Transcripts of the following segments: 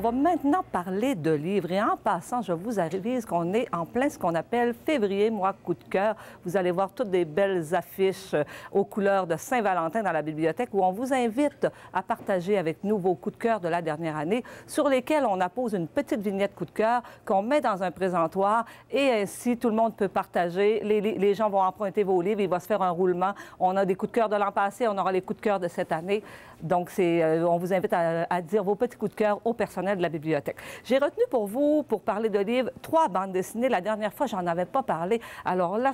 On va maintenant parler de livres. Et en passant, je vous avise qu'on est en plein ce qu'on appelle février, mois coup de cœur. Vous allez voir toutes des belles affiches aux couleurs de Saint-Valentin dans la bibliothèque où on vous invite à partager avec nous vos coups de cœur de la dernière année sur lesquels on appose une petite vignette coup de cœur qu'on met dans un présentoir et ainsi tout le monde peut partager. Les gens vont emprunter vos livres, il va se faire un roulement. On a des coups de cœur de l'an passé, on aura les coups de cœur de cette année. Donc, on vous invite à dire vos petits coups de cœur au personnel de la bibliothèque. J'ai retenu pour vous, pour parler de livres, 3 bandes dessinées. La dernière fois, j'en avais pas parlé. Alors là,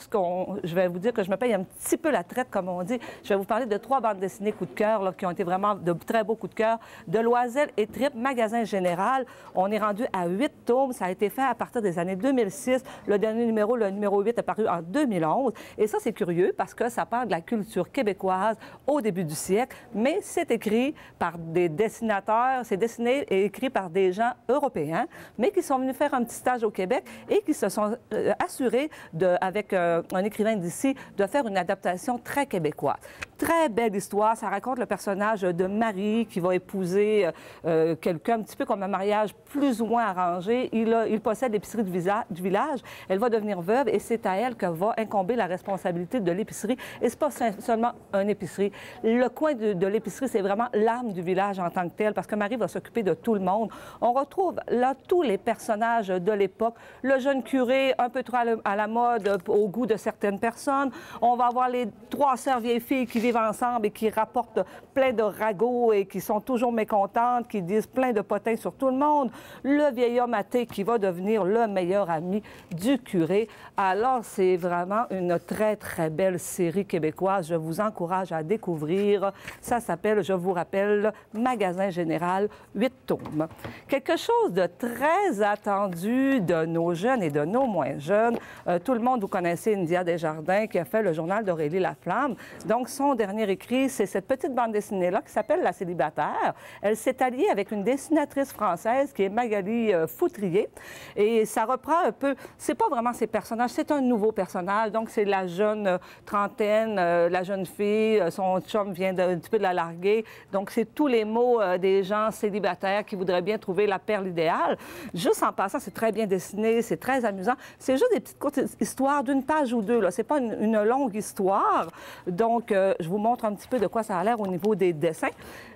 je vais vous dire que je me paye un petit peu la traite, comme on dit. Je vais vous parler de 3 bandes dessinées coups de cœur là, qui ont été vraiment de très beaux coups de cœur. De Loisel et Trip, Magasin Général. On est rendu à 8 tomes. Ça a été fait à partir des années 2006. Le dernier numéro, le numéro 8, est paru en 2011. Et ça, c'est curieux parce que ça parle de la culture québécoise au début du siècle, mais c'est écrit par des dessinateurs, c'est dessiné et écrit par des gens européens, mais qui sont venus faire un petit stage au Québec et qui se sont assurés, avec un écrivain d'ici, de faire une adaptation très québécoise. Très belle histoire. Ça raconte le personnage de Marie qui va épouser quelqu'un, un petit peu comme un mariage plus ou moins arrangé. Il possède l'épicerie du village. Elle va devenir veuve et c'est à elle que va incomber la responsabilité de l'épicerie. Et c'est pas seulement une épicerie. Le coin de l'épicerie, c'est vraiment l'âme du village en tant que tel, parce que Marie va s'occuper de tout le monde. On retrouve là tous les personnages de l'époque. Le jeune curé, un peu trop à la mode, au goût de certaines personnes. On va avoir les 3 sœurs vieilles filles qui vivent ensemble et qui rapportent plein de ragots et qui sont toujours mécontentes, qui disent plein de potins sur tout le monde. Le vieil homme athée qui va devenir le meilleur ami du curé. Alors, c'est vraiment une très, très belle série québécoise. Je vous encourage à découvrir. Ça s'appelle, je vous rappelle, Magasin Général, 8 tomes. Quelque chose de très attendu de nos jeunes et de nos moins jeunes. Tout le monde, vous connaissez India Desjardins qui a fait le journal d'Aurélie Laflamme. Donc, son dernier écrit, c'est cette petite bande dessinée-là qui s'appelle La Célibataire. Elle s'est alliée avec une dessinatrice française qui est Magali Foutrier. Et ça reprend un peu, c'est pas vraiment ses personnages, c'est un nouveau personnage. Donc, c'est la jeune trentaine, la jeune fille, son chum vient un petit peu de la larguer. Donc, c'est tous les mots des gens célibataires qui voudraient bien trouver la perle idéale. Juste en passant, c'est très bien dessiné, c'est très amusant. C'est juste des petites courtes histoires d'une page ou deux. C'est pas une longue histoire. Donc, je vous montre un petit peu de quoi ça a l'air au niveau des dessins.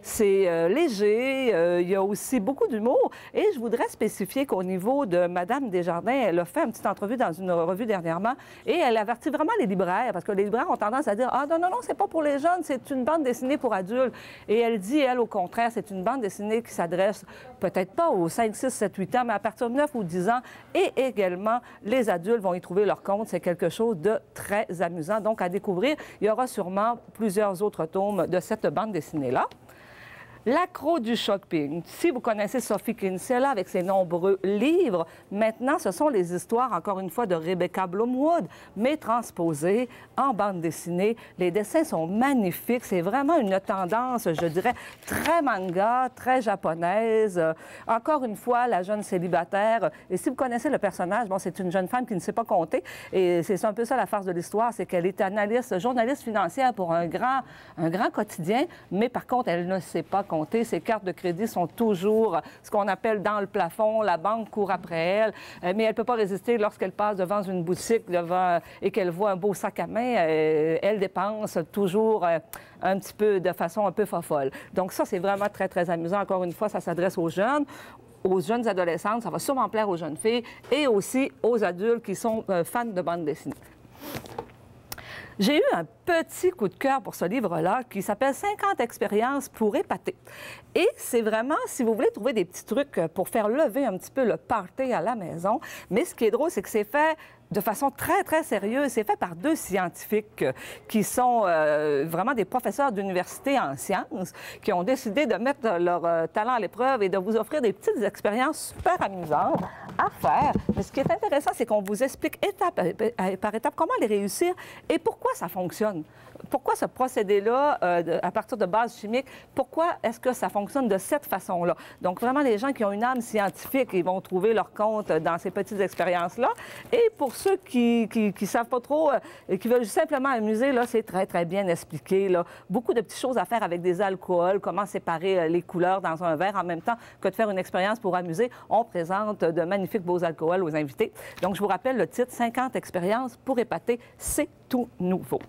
C'est léger. Il y a aussi beaucoup d'humour. Et je voudrais spécifier qu'au niveau de Madame Desjardins, elle a fait une petite entrevue dans une revue dernièrement et elle avertit vraiment les libraires parce que les libraires ont tendance à dire « Ah non, non, non, c'est pas pour les jeunes, c'est une bande dessinée pour adultes. » Et elle dit, elle, au contraire, c'est une bande dessinée qui s'adresse peut-être pas aux 5, 6, 7, 8 ans, mais à partir de 9 ou 10 ans. Et également, les adultes vont y trouver leur compte. C'est quelque chose de très amusant. Donc, à découvrir, il y aura sûrement plusieurs autres tomes de cette bande dessinée-là. L'accro du shopping. Si vous connaissez Sophie Kinsella avec ses nombreux livres, maintenant, ce sont les histoires, encore une fois, de Rebecca Blumwood, mais transposées en bande dessinée. Les dessins sont magnifiques. C'est vraiment une tendance, je dirais, très manga, très japonaise. Encore une fois, la jeune célibataire. Et si vous connaissez le personnage, bon, c'est une jeune femme qui ne sait pas compter. Et c'est un peu ça la farce de l'histoire, c'est qu'elle est analyste, journaliste financière pour un grand quotidien, mais par contre, elle ne sait pas compter. Ses cartes de crédit sont toujours ce qu'on appelle dans le plafond. La banque court après elle, mais elle ne peut pas résister lorsqu'elle passe devant une boutique et qu'elle voit un beau sac à main. Elle dépense toujours un petit peu de façon un peu fofolle. Donc ça, c'est vraiment très, très amusant. Encore une fois, ça s'adresse aux jeunes adolescentes. Ça va sûrement plaire aux jeunes filles et aussi aux adultes qui sont fans de bande dessinée. J'ai eu un petit coup de cœur pour ce livre-là qui s'appelle « 50 expériences pour épater ». Et c'est vraiment, si vous voulez trouver des petits trucs pour faire lever un petit peu le party à la maison. Mais ce qui est drôle, c'est que c'est fait de façon très, très sérieuse. C'est fait par 2 scientifiques qui sont vraiment des professeurs d'université en sciences qui ont décidé de mettre leur talent à l'épreuve et de vous offrir des petites expériences super amusantes à faire. Mais ce qui est intéressant, c'est qu'on vous explique étape par étape comment les réussir et pourquoi ça fonctionne. Pourquoi ce procédé-là, à partir de bases chimiques, pourquoi est-ce que ça fonctionne de cette façon-là? Donc, vraiment, les gens qui ont une âme scientifique, ils vont trouver leur compte dans ces petites expériences-là. Et pour ceux qui savent pas trop et qui veulent simplement amuser, là, c'est très, très bien expliqué. Là. Beaucoup de petites choses à faire avec des alcools, comment séparer les couleurs dans un verre en même temps que de faire une expérience pour amuser. On présente de magnifiques beaux alcools aux invités. Donc, je vous rappelle le titre, 50 expériences pour épater, c'est tout nouveau.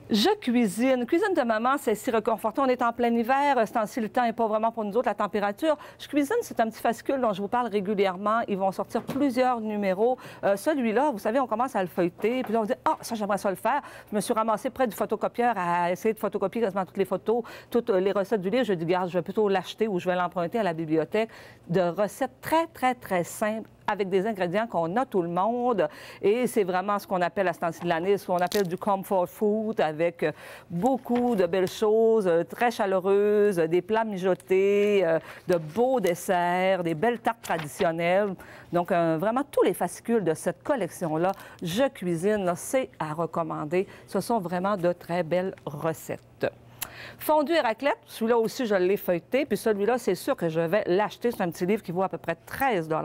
Je cuisine. Cuisine de maman, c'est si réconfortant. On est en plein hiver. Ce temps-ci, le temps n'est pas vraiment pour nous autres, la température. Je cuisine, c'est un petit fascicule dont je vous parle régulièrement. Ils vont sortir plusieurs numéros. Celui-là, vous savez, on commence à le feuilleter. Puis là, on dit, ah, ça, j'aimerais ça le faire. Je me suis ramassée près du photocopieur à essayer de photocopier quasiment toutes les photos, toutes les recettes du livre. Je dis, garde, je vais plutôt l'acheter ou je vais l'emprunter à la bibliothèque. De recettes très, très, très simples, avec des ingrédients qu'on a tout le monde. Et c'est vraiment ce qu'on appelle à ce temps-ci de l'année, ce qu'on appelle du comfort food, avec beaucoup de belles choses, très chaleureuses, des plats mijotés, de beaux desserts, des belles tartes traditionnelles. Donc, vraiment, tous les fascicules de cette collection-là, Je cuisine, c'est à recommander. Ce sont vraiment de très belles recettes. Fondu et raclette, celui-là aussi, je l'ai feuilleté. Puis celui-là, c'est sûr que je vais l'acheter. C'est un petit livre qui vaut à peu près 13 $.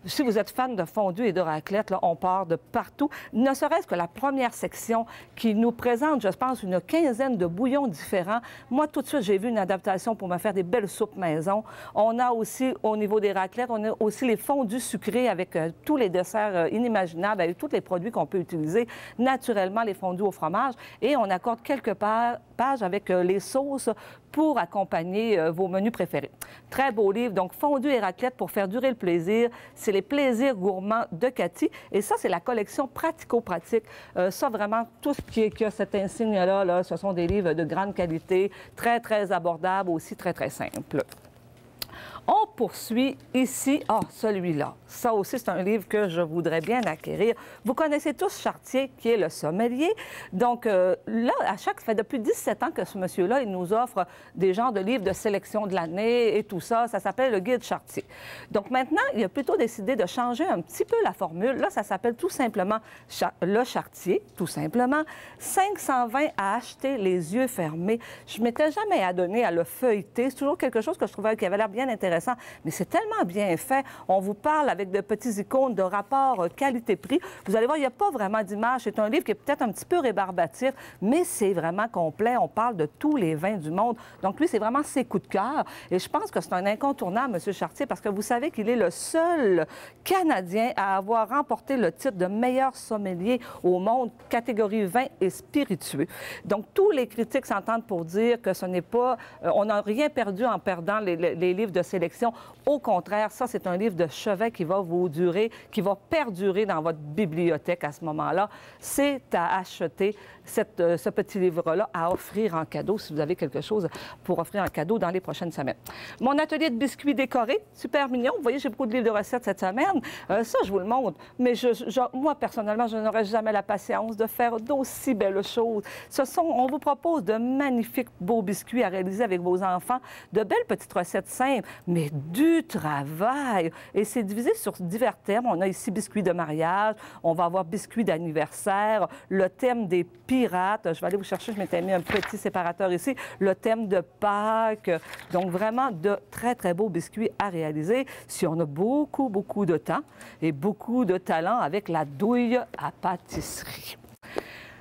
Si vous êtes fan de fondu et de raclette, là, on part de partout. Ne serait-ce que la première section qui nous présente, je pense, une quinzaine de bouillons différents. Moi, tout de suite, j'ai vu une adaptation pour me faire des belles soupes maison. On a aussi, au niveau des raclettes, on a aussi les fondus sucrés avec tous les desserts inimaginables, avec tous les produits qu'on peut utiliser. Naturellement, les fondus au fromage. Et on accorde quelques pages avec les sauces pour accompagner vos menus préférés. Très beau livre. Donc, fondu et raclette pour faire durer le plaisir. C'est les plaisirs gourmands de Cathy. Et ça, c'est la collection pratico-pratique. Ça, vraiment, tout ce qui a cet insigne-là, là, ce sont des livres de grande qualité, très, très abordables, aussi très, très simples. On poursuit ici, celui-là. Ça aussi, c'est un livre que je voudrais bien acquérir. Vous connaissez tous Chartier, qui est le sommelier. Donc là, ça fait depuis 17 ans que ce monsieur-là, il nous offre des genres de livres de sélection de l'année et tout ça. Ça s'appelle le Guide Chartier. Donc maintenant, il a plutôt décidé de changer un petit peu la formule. Là, ça s'appelle tout simplement le Chartier, tout simplement. 520 à acheter les yeux fermés. Je ne m'étais jamais adonnée à le feuilleter. C'est toujours quelque chose que je trouvais qui avait l'air bien intéressant. Mais c'est tellement bien fait. On vous parle avec de petits icônes de rapport qualité-prix. Vous allez voir, il n'y a pas vraiment d'image. C'est un livre qui est peut-être un petit peu rébarbatif, mais c'est vraiment complet. On parle de tous les vins du monde. Donc, lui, c'est vraiment ses coups de cœur. Et je pense que c'est un incontournable, M. Chartier, parce que vous savez qu'il est le seul Canadien à avoir remporté le titre de meilleur sommelier au monde, catégorie vin et spiritueux. Donc, tous les critiques s'entendent pour dire que ce n'est pas... on n'a rien perdu en perdant les livres de sélection. Au contraire, ça, c'est un livre de chevet qui va vous durer, qui va perdurer dans votre bibliothèque à ce moment-là. C'est à acheter ce petit livre-là, à offrir en cadeau, si vous avez quelque chose pour offrir en cadeau dans les prochaines semaines. Mon atelier de biscuits décorés, super mignon. Vous voyez, j'ai beaucoup de livres de recettes cette semaine. Ça, je vous le montre. Mais moi, personnellement, je n'aurais jamais la patience de faire d'aussi belles choses. On vous propose de magnifiques beaux biscuits à réaliser avec vos enfants, de belles petites recettes simples, mais du travail. Et c'est divisé sur divers thèmes. On a ici biscuits de mariage, on va avoir biscuits d'anniversaire, le thème des pirates. Je vais aller vous chercher, je m'étais mis un petit séparateur ici, le thème de Pâques. Donc, vraiment de très, très beaux biscuits à réaliser si on a beaucoup, beaucoup de temps et beaucoup de talent avec la douille à pâtisserie.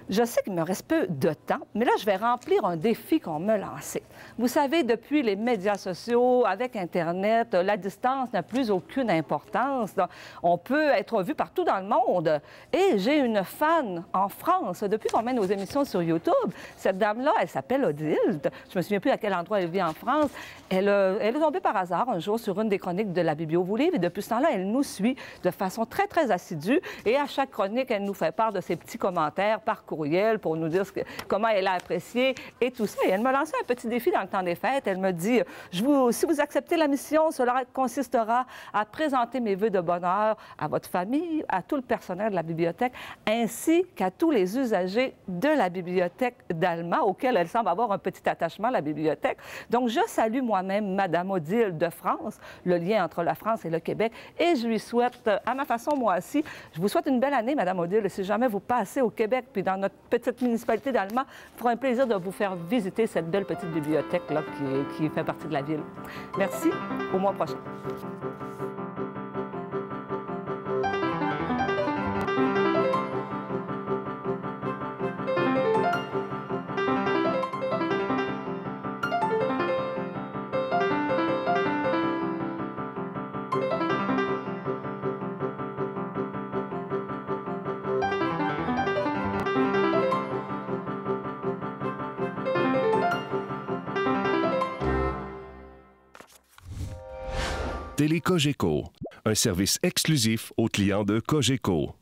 Je sais qu'il me reste peu de temps, mais là, je vais remplir un défi qu'on m'a lancé. Vous savez, depuis les médias sociaux, avec Internet, la distance n'a plus aucune importance. Donc, on peut être vu partout dans le monde. Et j'ai une fan en France. Depuis qu'on met nos émissions sur YouTube, cette dame-là, elle s'appelle Odile. Je me souviens plus à quel endroit elle vit en France. Elle est tombée par hasard un jour sur une des chroniques de la Biblio Vous Livre. Et depuis ce temps-là, elle nous suit de façon très, très assidue. Et à chaque chronique, elle nous fait part de ses petits commentaires par courriel pour nous dire comment elle a apprécié et tout ça. Et elle m'a lancé un petit défi dans le temps des fêtes. Elle me dit, si vous acceptez la mission, cela consistera à présenter mes vœux de bonheur à votre famille, à tout le personnel de la bibliothèque, ainsi qu'à tous les usagers de la bibliothèque d'Alma, auquel elle semble avoir un petit attachement, la bibliothèque. Donc, je salue moi-même Madame Odile de France, le lien entre la France et le Québec, et je lui souhaite, à ma façon, moi aussi, je vous souhaite une belle année, Madame Odile. Si jamais vous passez au Québec, puis dans notre petite municipalité d'Alma, fera un plaisir de vous faire visiter cette belle petite bibliothèque-là qui fait partie de la ville. Merci, au mois prochain. Télé Cogeco, un service exclusif aux clients de Cogeco.